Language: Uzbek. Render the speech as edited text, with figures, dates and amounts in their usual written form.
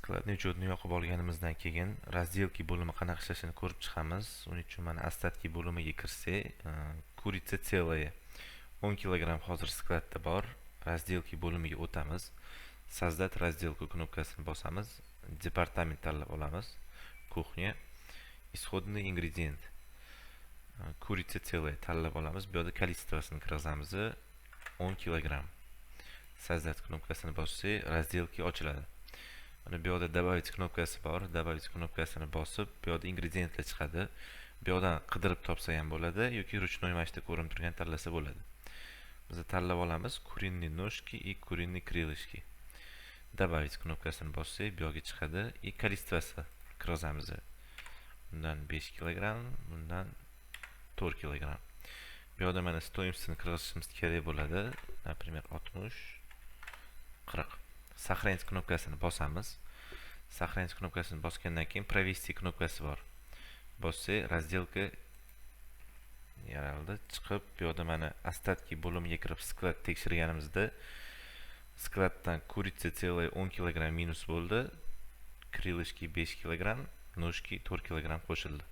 skladni ijodini yoqib olganimizdan keyin razdelki bo'limi qanaqa ishlashini ko'rib chiqamiz. Uning uchun mana ostatki bo'limiga kirsak, kurica целая 10 kilogramm hozir skladda bor. Razdelki bo'limiga o'tamiz. Создать разделку knopkasini bosamiz. Departament tanlab olamiz. Kuxnya. Исходный ingredient. Kurica целая tanlab olamiz. Bu yerda kolичествосini kirgizamiz. 10 kilogramm. Создать knopkasini bossak, razdelki ochiladi. Mana bu yerda добавить knopkasi bor. Добавить knopkasini bosib, bu yerda ingredientlar chiqadi. Bu yerdan qidirib topsa ham bo'ladi yoki ручной mashda ko'rinib turgan tanlasa bo'ladi. Biz tanlab olamiz куриные ножки и куриные крылышки. Добавить knopkasini bossak, bu yerga chiqadi. И количествоsi kirgizamiz. Bundan 5 kilogramm, bundan 4 kilogramm. Bu yerda mana stoimostini kirgizishimiz kerak bo'ladi. Например, 60 40. Сохранить knopkasini bosamiz. Сохранить knopkasini bosgandan keyin провести knopkasi bor. Bossak, razdelka yaraldi, chiqib, bu yerda mana остатки bo'limiga kirib sklad tekshirganimizda skladdan kurica целая 10 kilogramm minus bo'ldi. Крылышки 5 kilogramm, ножки 4 kilogramm qo'shildi.